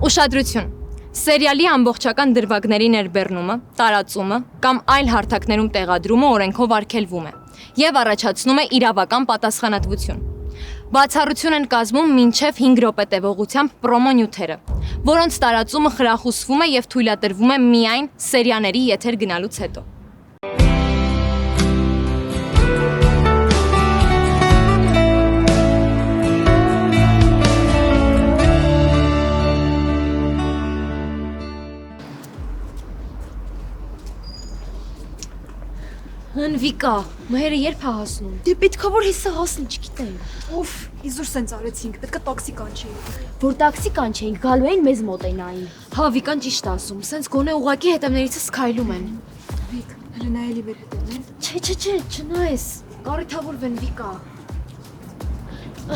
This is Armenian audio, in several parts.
Ուշադրություն։ Սերիալի ամբողջական դրվագների ներբեռնումը, տարածումը կամ այլ հարթակներում տեղադրումը օրենքով արգելվում է եւ առաջացնում է իրավական պատասխանատվություն։ Բացառություն են կազմում մինչև 5 րոպե տևողությամբ պրոմո նյութերը, որոնց տարածումը խրախուսվում է եւ թույլատրվում է միայն սերիաների եթեր գնալուց հետո։ Վիկա, մհերը երբ է հասնում։ Դե պետքա որ հեսա հասնի, չգիտեմ։ Ոֆ, իզուր սենց արեցինք, պետքա տաքսի կանչեինք։ Որ տաքսի կանչեինք, գալու էին մեզ մոտենային։ Հա, Վիկան ճիշտ ասում, սենց գոնե ուղակի հետևներիցս քայլում են։ Վիկ, հələ նայելի վեր հետևն են։ Չէ, չնայես։ Կարիթավորվեն Վիկա։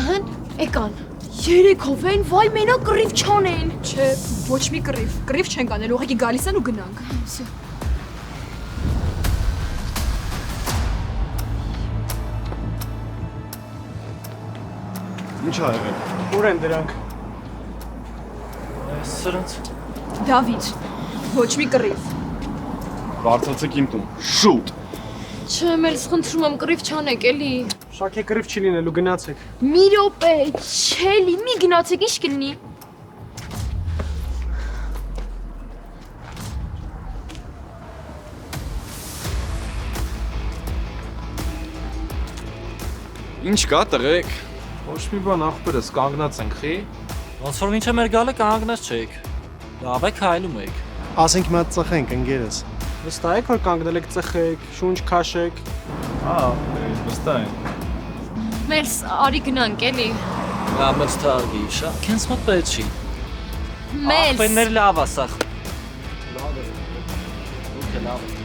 Ահան, եկան։ Երեքով են, վայ մենակ կռիվ չանեն։ Չէ, ոչ մի կռիվ չենք անել, ուղղակի գալիս են ու գնանք։ Ինչ ա եղել։ Ուր են դրանք։ Սրանց։ Դավիթ, ոչ մի կռիվ։ Բարձացեք իմ տուն։ Շուտ։ Չէ, մեզ խնդրում եմ կռիվ չանեք, էլի։ Շաքե կռիվ չի լինելու, գնացեք։ Մի րոպե, չելի, մի գնացեք, ինչ կլինի։ Ինչ կա տղեկ։ Ոչ մի բան ախպերս կանգնած ենք, խի։ Ոնց որ մինչև մեր գալը կանգնած չեք։ Լավ եք հայլում եք։ Ասենք մի հատ ծխենք ընկերս։ Վստահ եք որ կանգնել եք ծխեք, շունչ քաշեք։ Վստահ եմ։ Մեզ արի գնանք, էլի։ Լավ մեծ թարգի, շա, քենս մոտ պետք չի։ Մեզ։ Ախպերներ լավ ասախ։ Լավ է։ Դուք լավ եք։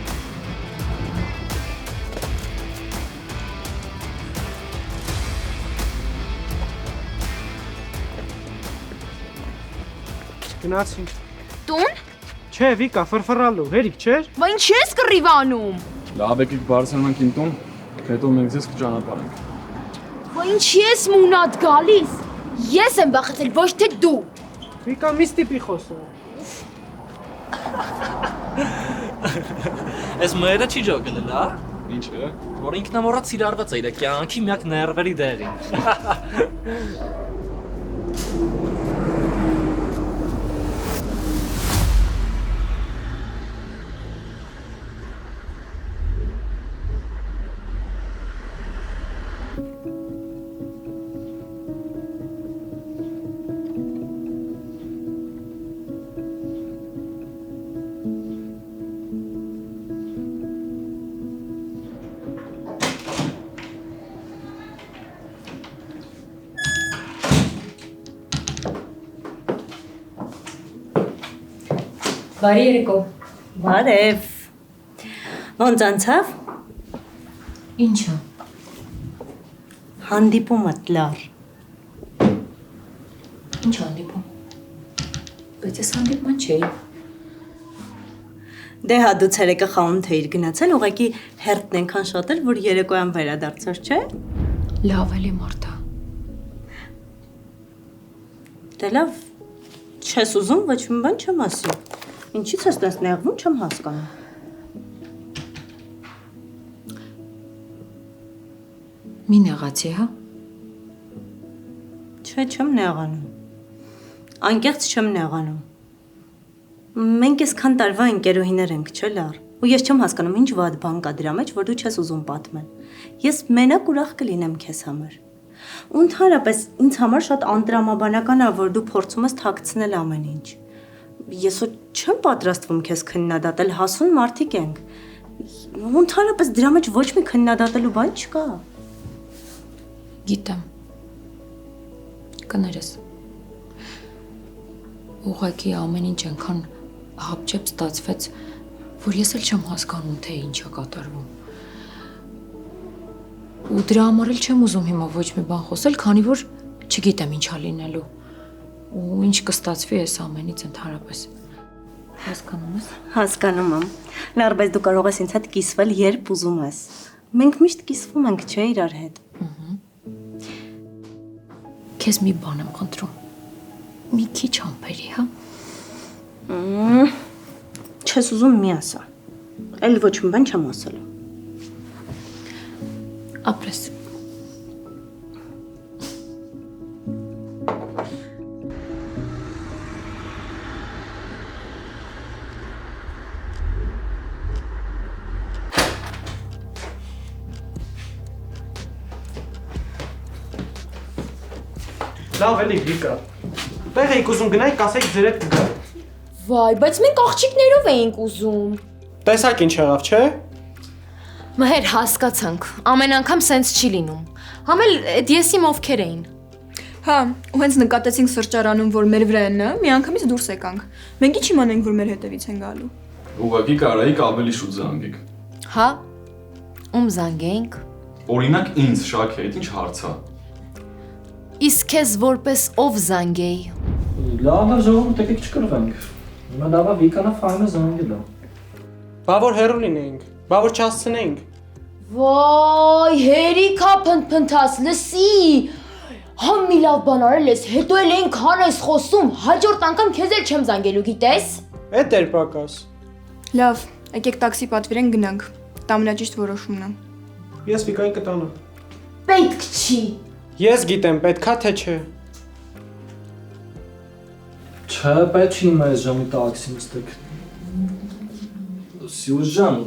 Գնացինք։ Տուն։ Չէ, Վիկա, ֆրֆռալու, հերիք չէր։ Բա ինչ ես կռիվ անում։ Լավ եկեք բարձրանանք իմ տուն, հետո մենք ձեզ կճանապարհենք։ Բա ինչ ես մունատ գալիս։ Ես եմ բախեցել, ոչ թե դու։ Վիկա մի ստիպի խոսում։ Այս մերը չի ջոգել, լա։ Ինչ է։ Որ ինքնամոռաց սիրարված է իր կյանքի միակ ներվերի դեղին։ Բարի երեկո։ Բարև։ Ոնց անցավ։ Ինչը։ Հանդիպումդ լար։ Ինչ հանդիպում։ Բայց ես հանդիպման չէի։ Դե հա դու ցերեկը խանութ էիր գնացել, ուղղակի հերթն ենքան շատ էր, որ երեկոյան վերադարձար, չէ։ Լավ էլի մարդա։ Դե լավ, չես ուզում, ոչ մի բան չեմ ասի։ Ինչից ես տես նեղվում, չեմ հասկանում։ Մի նեղացի, հա։ Չէ, չեմ նեղանում։ Անկեղծ չեմ նեղանում։ Մենք այսքան տարվա ընկերուհիներ ենք, չէ՞ լար։ Ու ես չեմ հասկանում ինչ վատ բան կա դրա մեջ, որ դու չես ուզում պատմել։ Ես մենակ ուրախ կլինեմ քեզ համար։ Ու ընդհանրապես ինձ համար շատ անտրամաբանական է, որ դու փորձում ես թաքցնել ամեն ինչ։ Ես ոչ չեմ պատրաստվում քեզ քննադատել, հասուն մարդիկ ենք։ Ու ընդհանրապես դրա մեջ ոչ մի քննադատելու բան չկա։ Գիտեմ։ Կներես։ Ուղղակի ամեն ինչ այնքան հապճեպ ստացվեց, որ ես էլ չեմ հասկանում, թե ինչ է կատարվում։ Ու դրա համար էլ չեմ ուզում հիմա ոչ մի բան խոսել, քանի որ չգիտեմ ինչ է լինելու։ Ու ինչ կստացվի այս ամենից ընդհանրապես։ Հասկանում ես։ Հասկանում եմ։ Լավ, բայց դու կարող ես ինձ հետ կիսվել, երբ ուզում ես։ Մենք միշտ կիսվում ենք, չէ՞ իրար հետ։ Քեզ մի բան եմ խնդրում։ Մի քիչ համբերի, հա։ Չես ուզում մի ասա։ Էլ ոչ մի բան չեմ ասելու։ Ապրես։ Լավ էլի Վիկա։ Տեղ էիք ուզում գնայիք, ասեք ձեր հետ կգա։ Վայ, բայց մենք աղջիկներով էինք ուզում։ Տեսակ ինչ եղավ, չէ։ Մհեր հասկացանք։ Ամեն անգամ սենց չի լինում։ Համ էլ այդ եսիմ ովքեր էին։ Հա, ու հենց նկատեցինք սրճարանում, որ մեր վրա են, միանգամից դուրս եկանք։ Մենք ի՞նչ իմանենք, որ մեր հետևից են գալու։ Ուղղակի կարայիք ավելի շուտ զանգեք։ Հա։ Ում զանգեինք։ Օրինակ ինձ Շաքե, այդ ինչ հարց է։ Իսկ քեզ որպես ով զանգեի։ Լավ է ժողովուրդ եկեք չկրվենք։ Հիմա լավ է Վիկանա ֆայնը զանգել է։ Բա որ հեռու լինեինք, բա որ չհասցնեինք։ Վայ, հերիքա փնփնթաս, լսի։ Հա մի լավ բան արել ես, հետո էլ այնքան ես խոսում, հաջորդ անգամ քեզ էլ չեմ զանգելու, գիտես։ Էդ էր պակաս։ Լավ, եկեք տաքսի պատվիրենք գնանք։ Դա ամենաճիշտ որոշումն է։ Ես Վիկային կտանեմ։ Պետք չի։ Ես գիտեմ, պետքա թե չէ։ Չէ, պետք չի մեզ ժամի տաքսի նստեք։ Սյուզ ջան,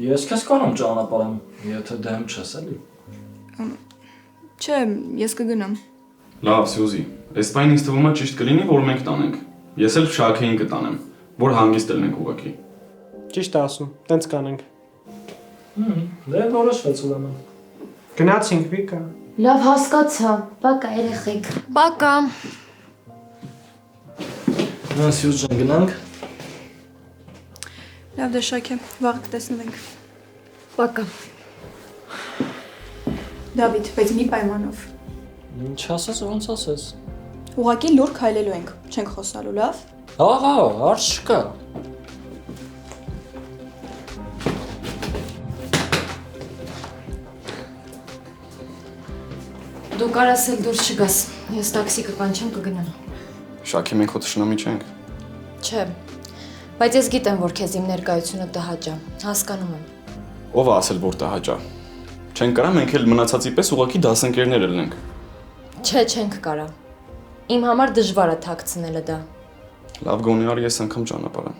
ես քեզ կանեմ ճանապարհում, եթե դեմ չես էլի։ Չէ, ես կգնամ։ Լավ, Սյուզի, այս բան ինձ թվում է ճիշտ կլինի, որ մենք տանենք։ Ես էլ Շաքեին կտանեմ, որ հանգիստ ելնենք ուղղակի։ Ճիշտ է ասում, տենց կանենք։ Դե որոշվեց ուրեմն։ Գնացինք Վիկա։ Լավ հասկացա, բակա երեխեք։ Պակա։ Նա Սյուզ ջան գնանք։ Լավ դե Շաքե, վաղ կտեսնվենք։ Պակա։ Դավիթ, բայց մի պայմանով։ Ինչ ասես, ոնց ասես։ Ուղղակի լուր քայլելու ենք, չենք խոսալու, լավ։ Ահա, հարց չկա։ Դու կարաս էլ դուրս չգաս։ Ես տաքսի կկանչեմ կգնամ։ Շաքե, մենք քո թշնամի չենք։ Չէ։ Բայց ես գիտեմ, որ քեզ իմ ներկայությունը տհաճ է։ Հասկանում եմ։ Ով է ասել, որ տհաճ է։ Չենք կարա մենք էլ մնացածի պես ուղղակի դասընկերներ ելնենք։ Չէ, չենք կարա։ Իմ համար դժվար է թաքցնելը դա։ Լավ գոնի արի ես անգամ ճանապարհը։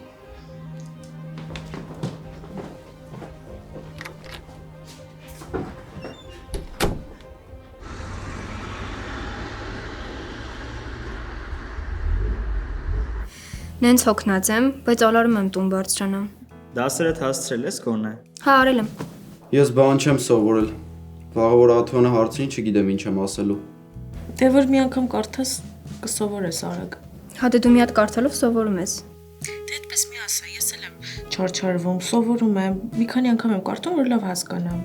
Նենց հոգնած եմ, բայց ալարում եմ տուն բարձրանամ։ Դասերդ հասցրել ես գոնե։ Հա, արել եմ։ Ես բան չեմ սովորել։ Վաղը որ Աթոյանը հարցին չգիտեմ ինչ եմ ասելու։ Դե որ մի անգամ կարդաս կսովորես արագ։ Հա դե դու մի հատ կարդալով սովորում ես։ Դե այդպես մի ասա, ես էլ եմ չարչարվում, սովորում եմ, մի քանի անգամ եմ կարդում, որ լավ հասկանամ։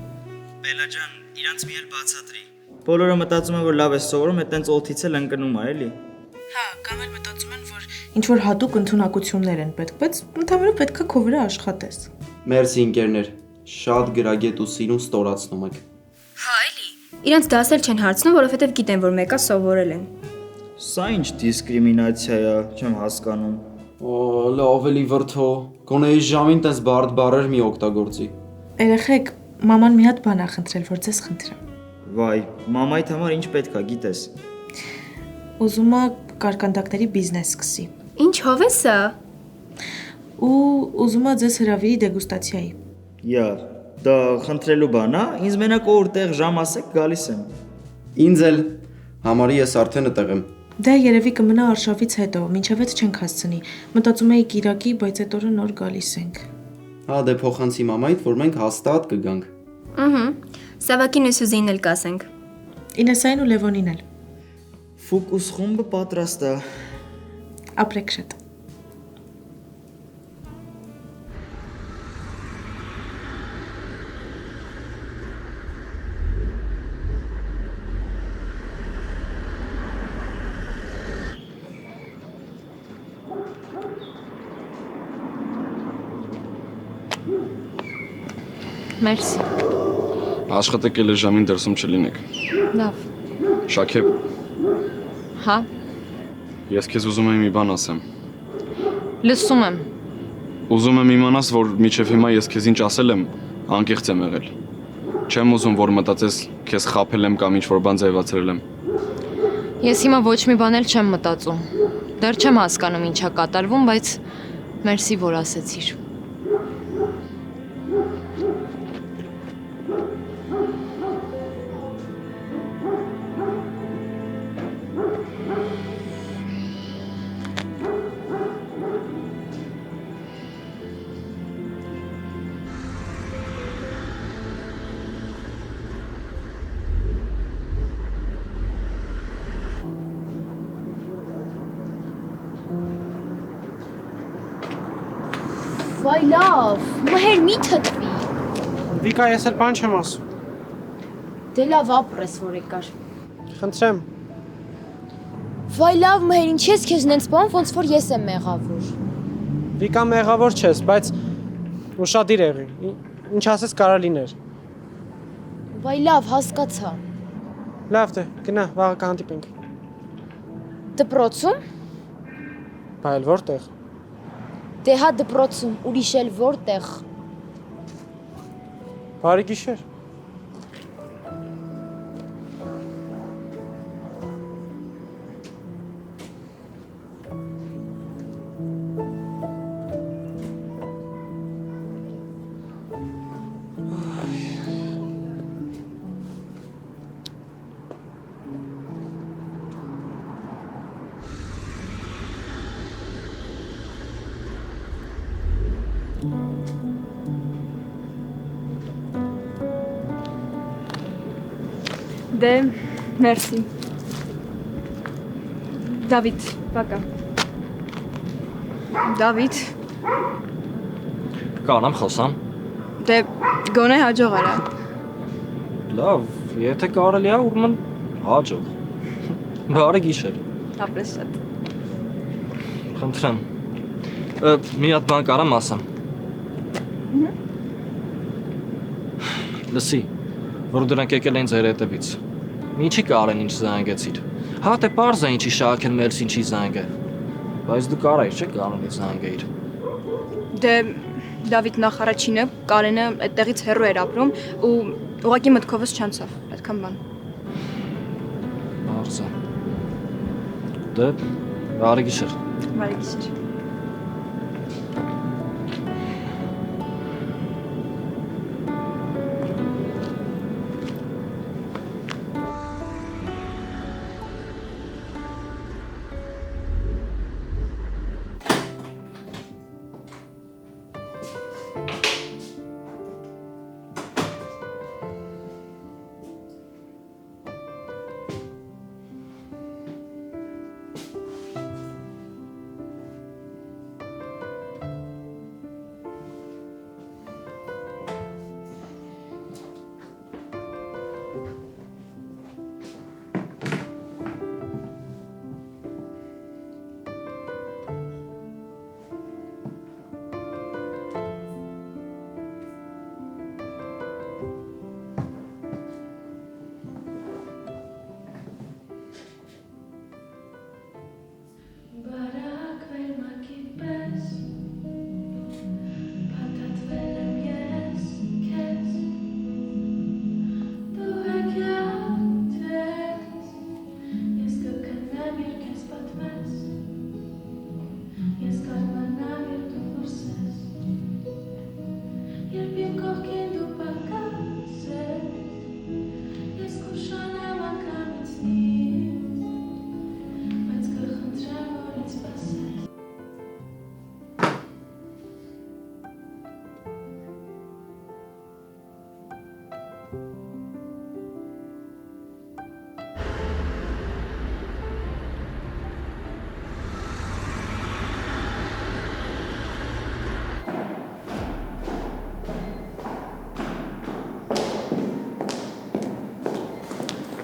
Բելա ջան, իրանց մի էլ բացատրի։ Բոլորը մտածում են, որ լավ ես սովորում, այդտենց օթից էլ ընկնում է, էլի։ Հա, կամ էլ մտածում են, որ ինչ որ հատուկ ընդունակություններ են պետք, բայց ընդհանրապես պետքա քո վրա աշխատես։ Մերսի ընկերներ, շատ գրագետ ու սիրուն ստորացնում եք։ Հա, էլի։ Իրանց դասել չեն հարցնում, որովհետև գիտեն, որ մեկը սովորել են։ Սա ինչ դիսկրիմինացիա է, չեմ հասկանում։ Օ, լավ էլի վրթո, գոնե այս ժամին տես բարդ բառեր մի օգտագործի։ Երեխեք, մաման մի հատ բան ա խնդրել, որ ձեզ խնդրեմ։ Վայ, մամայիդ համար ինչ պետք է, գիտես։ Ուզում ա կարկանդակների բիզնես սկսի։ Ինչ հով է սա։ Ու ուզում ա ձեզ հրավիրի դեգուստացիայի։ Յար, դա խնդրելու բան, հա? Ինձ մենակ որտեղ ժամ ասեք, գալիս եմ։ Ինձ էլ համարի ես արդեն այդտեղ եմ։ Դա երևի կմնա արշավից հետո, մինչև այդ չենք հասցնի։ Մտածում էի Կիրակի, բայց այդ օրը նոր գալիս ենք։ Հա դե փոխանցի մամայիդ, որ մենք հաստատ կգանք։ Ահա։ Սավակին ու Սյուզին էլ կասենք։ Ինեսային ու Լևոնին էլ։ Ֆոկուս խումբը պատրաստ է։ Ապրեք շատ։ Մերսի։ Աշխատեք էլ ժամին դրսում չլինեք։ Լավ։ Շաքե, Հա։ ես քեզ ուզում եմ մի բան ասեմ։ Լսում եմ։ Ուզում եմ իմանաս, որ միջև հիմա ես քեզ ինչ ասել եմ, անկեղծ եմ եղել։ Չեմ ուզում, որ մտածես քեզ խաբել եմ կամ ինչ-որ բան ձևացրել եմ։ Ես հիմա ոչ մի բան էլ չեմ մտածում։ Դեռ չեմ հասկանում ինչա կատարվում, բայց մերսի, որ ասեցիր։ Վայ լավ, մհեր մի թթվի։ Վիկա, ես էլ բան չեմ ասում։ Դե լավ ապրես, որ եկար։ Խնդրեմ։ Վայ լավ, մհեր, ինչ ես քեզ նենց բան, ոնց որ ես եմ մեղավոր։ Վիկա մեղավոր չես, բայց ուշադիր եղի։ Ինչ ասես կարա լիներ։ Վայ լավ, հասկացա։ Լավ դե, գնա, վաղը կհանդիպենք։ Դպրոցում։ Բայ որտեղ։ Դե հա դպրոցում, ուրիշ էլ որտեղ։ Բարի գիշեր։ Դե, մերսի։ Դավիթ, բակա։ Դավիթ, Կարամ խոսամ։ դե գոնե հաջող արա։ Լավ, եթե կարելի է, ուրեմն հաջող։ Բարի գիշեր։ Ապրես շատ։ Խնդրեմ։ Մի հատ բան կարամ ասեմ։ Լսի, որ դրանք եկել են ձեր հետևից։ Ինչի կարեն ինչ զանգեցիր։ Հա դե պարզ է ինչի շահակեն մերս ինչի զանգը։ Բայց դու կարայիր, չէ՞ Կարենի զանգեիր։ Դե Դավիթ նախ առաջինը Կարենը այդտեղից հեռու էր ապրում ու ուղղակի մտքովս չանցավ, այդքան բան։ Պարզ է։ Դե բարի գիշեր։ Բարի գիշեր։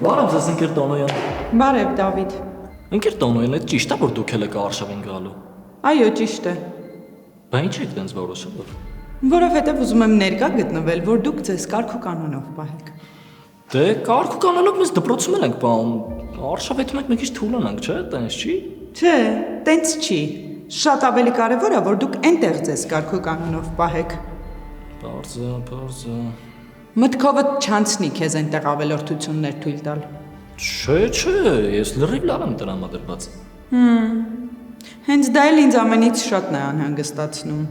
Բարև ձեզ ընկեր Տոնոյան։ Բարև Դավիթ։ Ընկեր Տոնոյան, այդ ճիշտ է որ դուք էլ եք Արշավին գալու։ Այո, ճիշտ է։ Բա ինչ եք տենց որոշել։ Որովհետև ուզում եմ ներկա գտնվել, որ դուք ձեզ կարգ ու կանոնով պահեք։ Դե կարգ ու կանոնով մենք դպրոցում ենք պահում։ Արշավ հետ մենք մի քիչ թուլանանք, չէ՞, տենց չի։ Չէ, տենց չի։ Շատ ավելի կարևոր է, որ դուք այնտեղ ձեզ կարգու կանոնով պահեք։ Բարձը։ Մտքովդ չանցնի քեզ այնտեղ ավելորդություններ թույլ տալ։ Չէ, ես լրիվ լավ եմ տրամադրված։ Հենց դա էլ ինձ ամենից շատն է անհանգստացնում։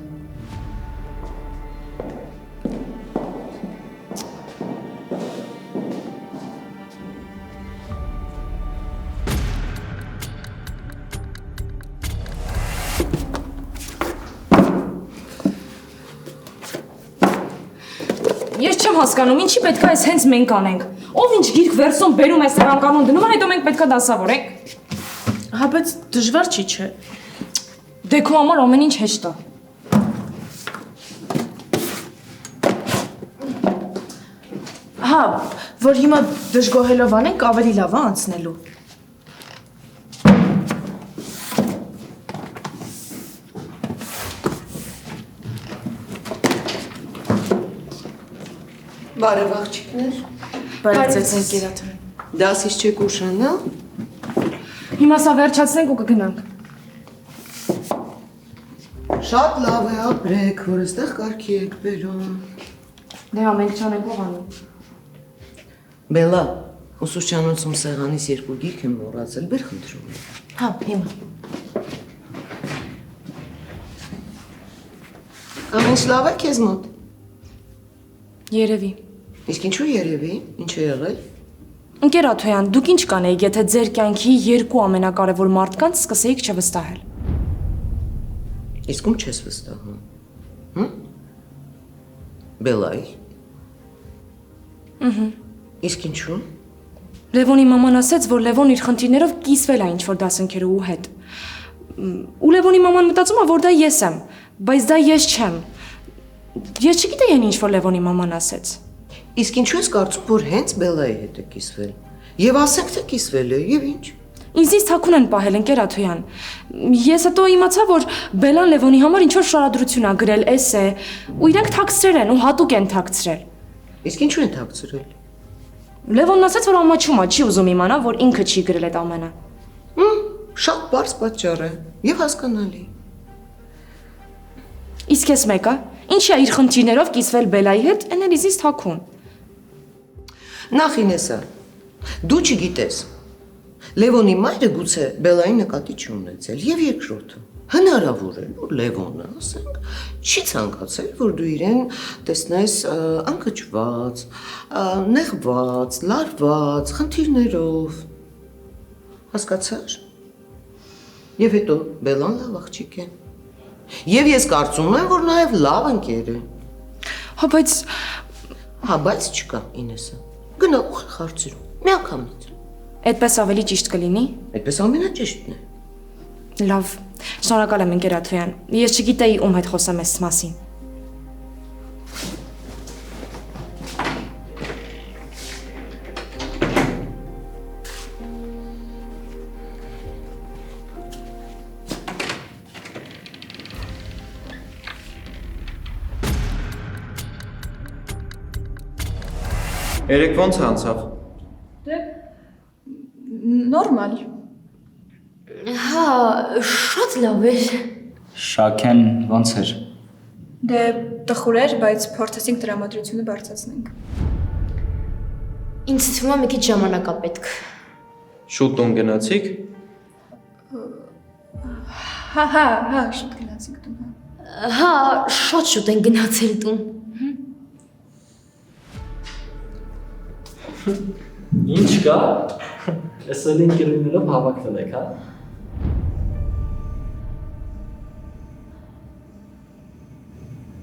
Ես չեմ հասկանում, ինչի պետք է այս հենց մենք անենք։ Ով ինչ գիրք վերցում բերում է սրան կանոն դնում, հետո մենք պետք է դասավորենք։ Հա, բայց դժվար չի, չէ։ Դե քո համար ամեն ինչ հեշտ է։ Հա, որ հիմա դժգոհելով անենք, ավելի լավ է անցնելու։ Բարև աղջիկներ։ Բարև ձեզ ընկերատուն։ Դասից չեք ուշանա։ Հիմա սա վերջացնենք ու կգնանք։ Շատ լավ է ապրեք, որ այստեղ կարգի եք բերում։ Դե ամենք չանենք ով անում։ Բելա, ուսուցչանոցում սեղանից երկու գիրք եմ մոռացել, բեր խնդրում եմ։ Հա, հիմա։ Ամեն ինչ լավ է քեզ մոտ։ Երևի։ Իսկ ինչու երևի, ինչ է եղել։ Ընկեր Աթոյան, դուք ինչ կանեիք, եթե ձեր կյանքի երկու ամենակարևոր մարդկանց սկսեիք չվստահել։ Իսկ ում չես վստահում։ Հմ։ Բելայի։ Իսկ ինչու։ Լևոնի մաման ասաց, որ Լևոն իր խնդիրներով կիսվել է ինչ-որ դասընկերուհու հետ։ Ու Լևոնի մաման մտածում է, որ դա ես եմ, բայց դա ես չեմ։ Ես չգիտեի ինչ որ Լևոնի մաման ասաց։ Իսկ ինչու ես կարծում, որ հենց Բելայի հետ է կիսվել։ Եվ ասենք թե կիսվել է, եւ ինչ։ Ինձ թաքուն են պահել, ընկեր Աթոյան։ Ես հետո իմացա, որ Բելան Լևոնի համար ինչ որ շարադրություն է գրել, էսե, ու իրենք թաքցրել են ու հատուկ են թաքցրել։ Իսկ ինչու են թաքցրել։ Լևոնն ասաց, որ ամաչում է, չի ուզում իմանա, որ ինքը չի գրել այդ ամենը։ Շատ բարձ պատճառ է եւ հասկանալի։ Իսկ ես մեկը, ինչի է իր խնդիրներով կիսվել Բելայի հետ, էնել իզից թաքուն։ Նախ Ինեսա, դու չգիտես։ Լևոնի մայրը գուցե Բելայի նկատի չի ունեցել եւ երկրորդը։ Հնարավոր է, որ Լևոնը, ասենք, չի ցանկացել, որ դու իրեն տեսնես անկճված, նեղված, լարված, խնդիրներով։ Հասկացա՞ր։ Եվ հետո Բելան լավ աղջիկ է։ Եվ ես կարծում եմ, որ նաև լավ ընկեր է։ Հա, բայց չկա, Ինեսա։ Գնա ու խարծիրու, մի անգամից։ Այդպես ավելի ճիշտ կլինի։ Այդպես ամենաճիշտն է։ Լավ, շնորհակալ եմ ընկեր Աթոյան։ Ես չգիտեի ում հետ խոսեմ այս մասին։ Երեք ոնց անցավ։ Դե նորմալ։ Հա, շատ լավ էր։ Շաքեն ոնց էր։ Դե տխուր էր, բայց փորձեցինք տրամադրությունը բարձրացնենք։ Ինձ թվում է մի քիչ ժամանակ է պետք։ Շուտ տուն գնացիք։ Հա, շուտ գնացինք տուն։ Հա, շատ շուտ են գնացել տուն։ Ինչ կա։ Ես էլ ինքերուներով հավաքվել եք, հա։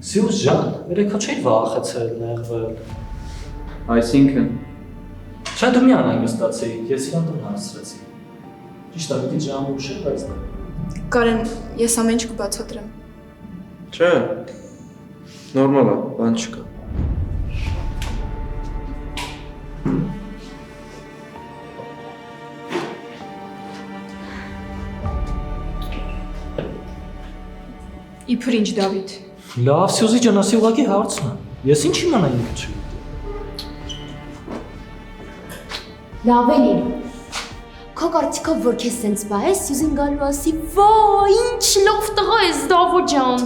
Սյուզ ջան, երեքա չէի վախեցել, նեղվել։ Այսինքն։ Չէ, դու մի անհանգստացի, ես իրան տուն հասցրեցի։ Ճիշտ է, պիտի ժամը ուշ է, բայց Կարեն, ես ամեն ինչ կբացատրեմ։ Չէ։ Նորմալ է, բան չկա։ Իբր ինչ Դավիթ։ լավ, Սյուզի ջան, ասի ուղղակի հարցն է։ Ես ինչ իմանա ինքը չգիտեմ։ Լավ է լինում։ Քո կարծիքով որ քեզ սենց բա է, Սյուզին գալու ասի, «Վայ, ինչ լավ տղա ես, Դավո ջան»։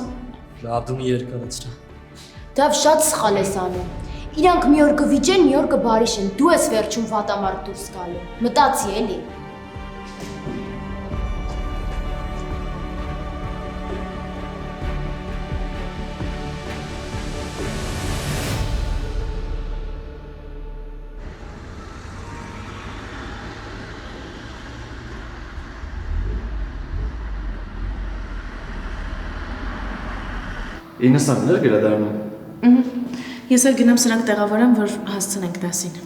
Լավ դու մի երկարացրա։ Դավ շատ սխալ ես անում։ Իրանք մի օր կվիճեն, մի օր կբարիշեն։ Դու ես վերջում վատամարդ դուրս գալու։ Մտածի էլի։ Իննսաններ գրադարանում։ Ես էլ գնամ սրանք տեղավորեմ, որ հասցնենք դասին։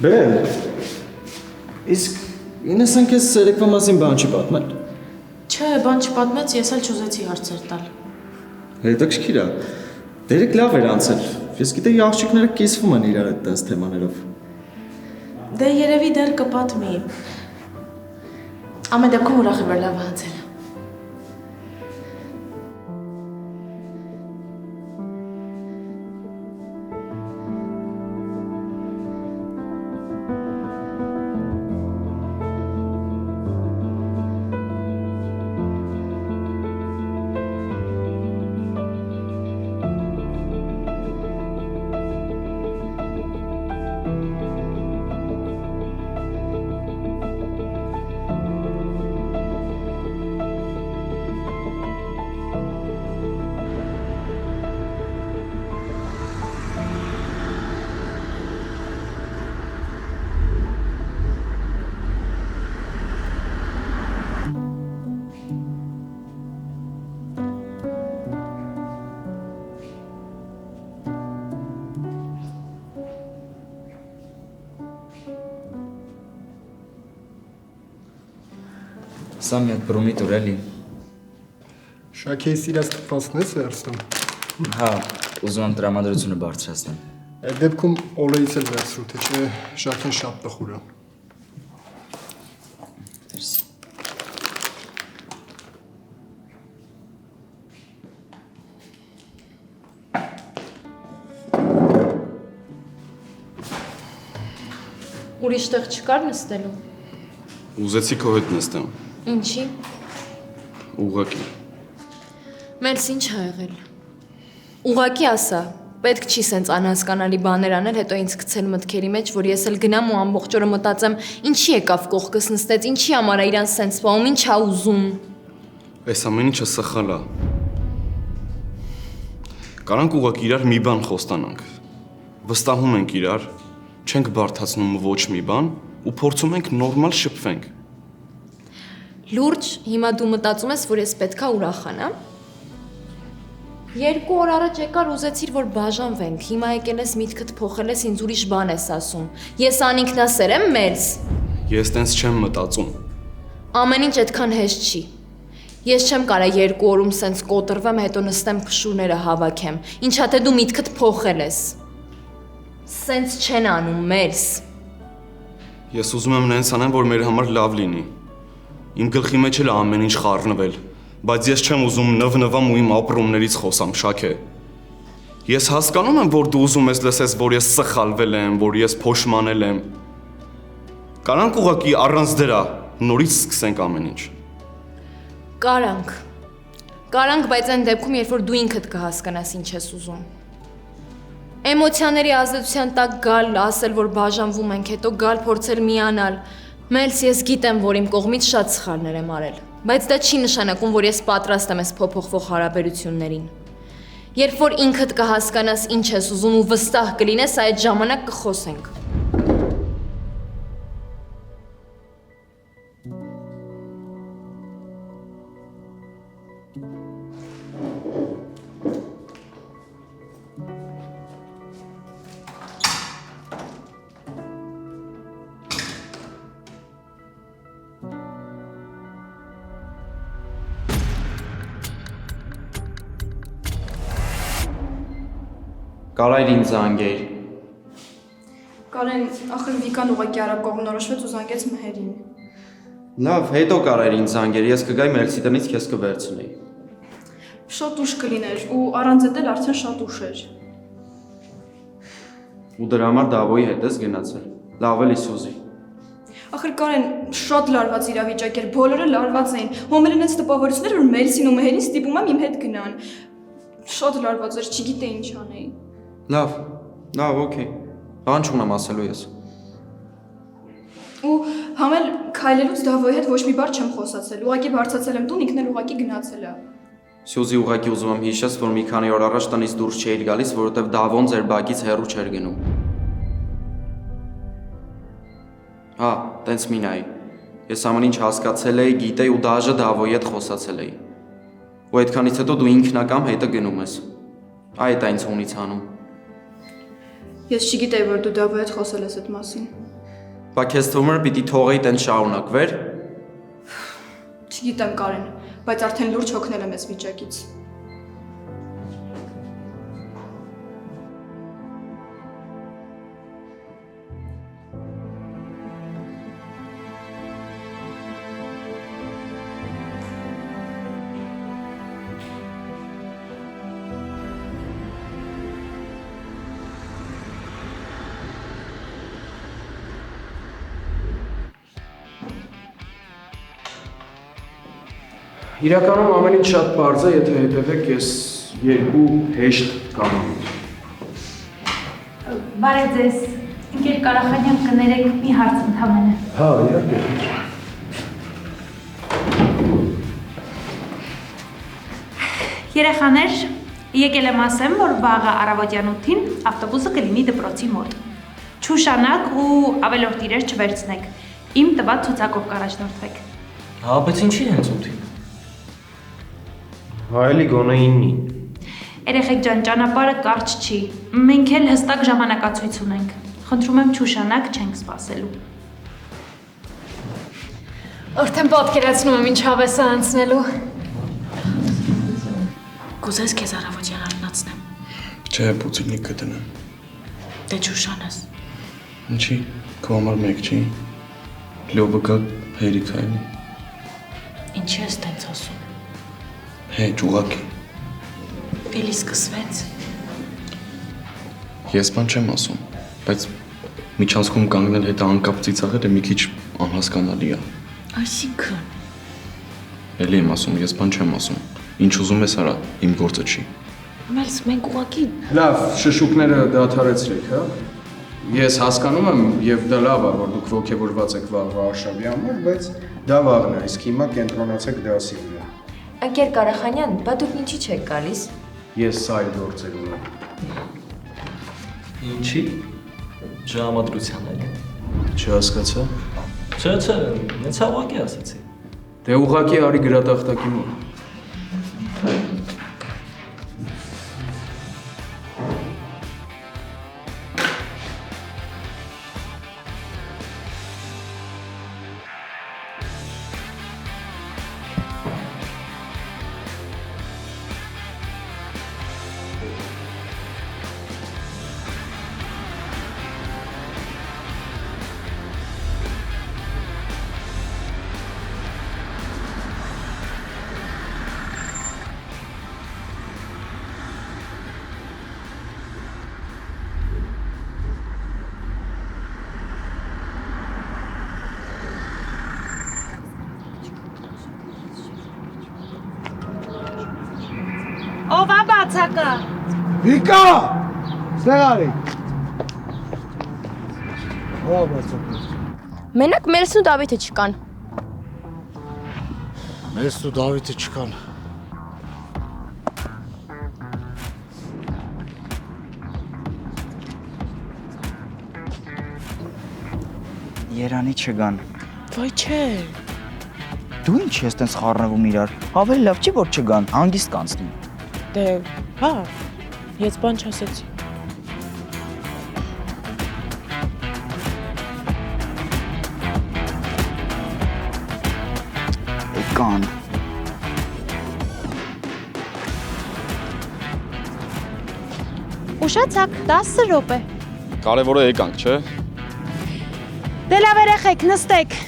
Բել։ Իսկ իննսան քեզ սերեկվա մասին բան չի պատմել։ Չէ, բան չպատմեց, ես էլ չուզեցի հարցեր տալ։ Հետաքրքիր է։ Դերեք լավ էր անցել։ Ես գիտեի աղջիկները կիսվում են իրար այդ տես թեմաներով։ Դե երևի դեռ կպատմի։ Ամեն դեպքում ուրախ եմ, որ լավ անցել։ Սա մի հատ բրումի տուր էլի։ Շաքեի սիրած թփվածն ես վերցնում։ Հա, ուզում եմ տրամադրությունը բարձրացնեմ։ Այդ դեպքում օլեից էլ վերցրու, թե չէ շաքեն շատ տխուր է։ Ուրիշ տեղ չկար նստելու։ Ուզեցի քո հետ նստեմ։ Ինչի։ Ուղղակի։ Մերս ինչ ա եղել։ Ուղղակի ասա, պետք չի սենց անհասկանալի բաներ անել, հետո ինձ գցել մտքերի մեջ, որ ես էլ գնամ ու ամբողջ օրը մտածեմ, ինչի եկավ կողքս նստեց, ինչի համար է իրան սենց սպանում, ինչ ա ուզում։ Այս ամեն ինչը սխալ է։ Կարանք ուղղակի իրար մի բան խոստանանք։ Վստահում ենք իրար, չենք բարդացնում ոչ մի բան ու փորձում ենք նորմալ շփվենք։ Լուրջ, հիմա դու մտածում ես, որ ես պետքա ուրախանամ։ 2 օր առաջ եկար ուզեցիր, որ բաժանվենք, հիմա եկել ես միտքդ փոխել ես, ինձ ուրիշ բան ես ասում։ Ես անինքնասեր եմ, Մերս։ Ես տենց չեմ մտածում։ Ամեն ինչ այդքան հեշտ չի։ Ես չեմ կարա 2 օրում սենց կոտրվեմ, հետո նստեմ փշուրները հավաքեմ։ Ինչա թե դու միտքդ փոխել ես։ Սենց չեն անում, Մերս։ Ես ուզում եմ նենց անեմ, որ մեր համար լավ լինի։ Իմ գլխի մեջ էլ ամեն ինչ խառնվել, բայց ես չեմ ուզում նվնվամ ու իմ ապրումներից խոսամ, Շաքե։ Ես հասկանում եմ, որ դու ուզում ես լսես, որ ես սխալվել եմ, որ ես փոշմանել եմ։ Կարանք ուղղակի առանց դրա նորից սկսենք ամեն ինչ։ Կարանք։ Կարանք, բայց այն դեպքում, երբ որ դու ինքդ կհասկանաս ինչ ես ուզում։ Էմոցիաների ազդեցության տակ գալ, ասել, որ բաժանվում ենք, հետո գալ փորձել միանալ։ Մելս, ես գիտեմ, որ իմ կողմից շատ սխալներ եմ արել, բայց դա չի նշանակում, որ ես պատրաստ եմ այս փոփոխվող հարաբերություններին։ Երբ որ ինքդ կհասկանաս ինչ ես ուզում ու վստահ կլինես, այդ ժամանակ կխոսենք։ Կարայր ինձ զանգեիր։ Կարեն, ախր Վիկան ուղղակի արագ կողմնորոշվեց ու զանգեց Մհերին։ Լավ, հետո կարայր ինձ զանգեր, ես կգայի Մերսի տնից քեզ կվերցնեի։ Շատ ուշ կլիներ ու առանց էդ էլ արդեն շատ ուշ էր։ Ու դրա համար Դավոյի հետ ես գնացել։ Լավ էլի Սյուզի։ Ախր Կարեն, շատ լարված իրավիճակ էր, բոլորը լարված էին։ Հոմերն այս տպավորություններ, որ Մելսին ու Մեհերին ստիպում եմ իմ հետ գնան։ Շատ լարված էր, չգիտեի ինչ անեի։ Լավ, օքեյ։ Բան չունեմ ասելու ես։ Ու համել քայլելուց Դավոյի հետ ոչ մի բառ չեմ խոսացել։ Ուղղակի բարձացել եմ տուն, ինքն էլ ուղղակի գնացել է։ Սյուզի ուղղակի ուզում եմ հիշես, որ մի քանի օր առաջ տնից դուրս չէիր գալիս, որովհետև Դավոն ձեր բակից հեռու չէր գնում։ Հա, տենց մի նայի։ Ես ամեն ինչ հասկացել էի, գիտեի ու դաժե Դավոյի հետ խոսացել էի։ Ու այդքանից հետո դու ինքնակամ հետը գնում ես։ Այդ այնց ունից հանում։ Ես չգիտեի, որ դու Դավոյի հետ խոսել ես այդ մասին։ Բա քեզ թվում էր պիտի թողեի տենց շարունակվեր։ Չգիտեմ Կարեն, բայց արդեն լուրջ հոգնել եմ այս վիճակից։ Իրականում ամեն ինչ շատ պարզ է, եթե հետևեք ես երկու հեշտ կանոններ։ Բարև ձեզ, ընկեր Կարախանյան կներեք մի հարց ընդհանրապես։ Հա, իհարկե։ Երեխաներ, եկել եմ ասեմ, որ վաղը առավոտյան 8-ին ավտոբուսը կլինի դպրոցի մոտ։ Չուշանաք ու ավելորդ իրեր չվերցնեք։ Իմ տված ցուցակով կառաջնորդվեք։ Հա, բայց ինչի հենց 8-ին։ Հայելի գոնե 9-ին։ Երեխեք ջան, ճանապարհը կարճ չի։ Մենք էլ հստակ ժամանակացույց ունենք։ Խնդրում եմ չուշանաք, չենք սպասելու։ Արդեն պատկերացնում եմ ինչ հավես է անցնելու։ Կուզես քեզ առավոտյան արթնացնեմ։ Չէ, պուծինիկ կդնեմ։ Դե չուշանաս։ Ինչի, քո համար մեկ չի։ Լյոբը կա հերիք այլի։ Ինչի ես տենց ասում։ Հեչ ուղակի։ Էլի սկսվեց։ Ես բան չեմ ասում, բայց միջանցքում կանգնել հետը անկապ ծիծաղելը մի քիչ անհասկանալի է։ Այսինքն։ Էլի եմ ասում, ես բան չեմ ասում։ Ինչ ուզում ես արա, իմ գործը չի։ Մելս, մենք ուղղակի։ Լավ, շշուկները դադարեցրեք, հա։ Ես հասկանում եմ եւ դա լավ է, որ դուք ողջևորված եք վաղվա արշավի համար, բայց դա վաղն է, իսկ հիմա կենտրոնացեք դասի վրա։ Ընկեր Կարախանյան, բա դուք ինչի չեք գալիս։ Ես այլ գործեր ունեմ։ Ինչի։ Ժամադրության էլ։ Չհասկացա։ Չէ, նենց ուղղակի ասացի։ Դե ուղղակի արի գրատախտակի մոտ։ Ով է բացակը։ Վիկա! Ստեղ արի։ Ո՞վ բացակը։ Մենակ Մելսն ու Դավիթը չկան։ Մելսն ու Դավիթը չկան։ Երանի չգան։ Վայ չէ։ Դու ինչ ես տենց խառնվում իրար։ Ավելի լավ չի որ չգան, հանգիստ կանցնի։ Դե, հա, ես բան չասեցի։ Եկան։ Ուշացաք, 10 րոպե։ Կարևորը եկանք, չէ։ Դե լավ երեխեք, նստեք։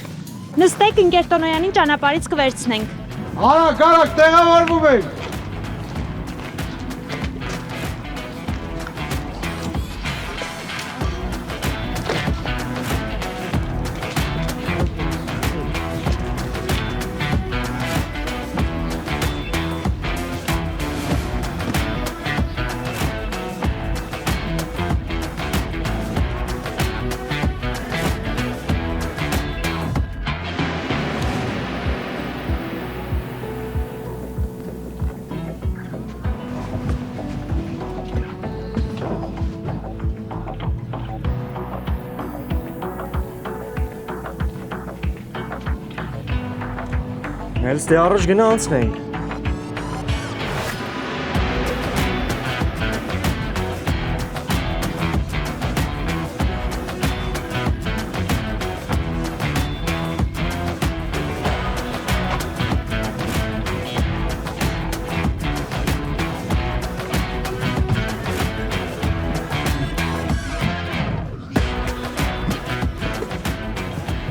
Նստեք ընկեր Տոնոյանին ճանապարհից կվերցնենք։ Արագ, տեղավորվում ենք։ Այլս դե առաջ գնա անցնենք։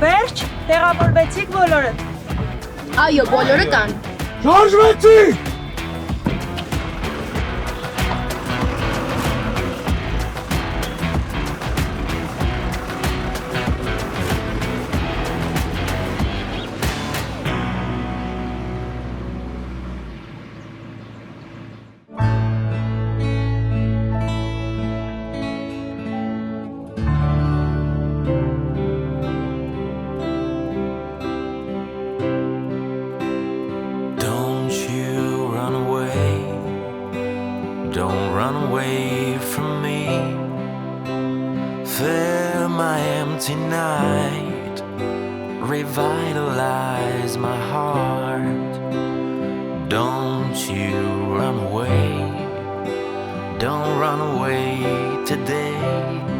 Վերջ, տեղավորվեցիք բոլորը։ Այո, բոլորը կան։ Շարժվեցիք։ Don't you run away, don't run away from me. Fill my empty night, revitalize my heart. Don't you run away, don't run away today.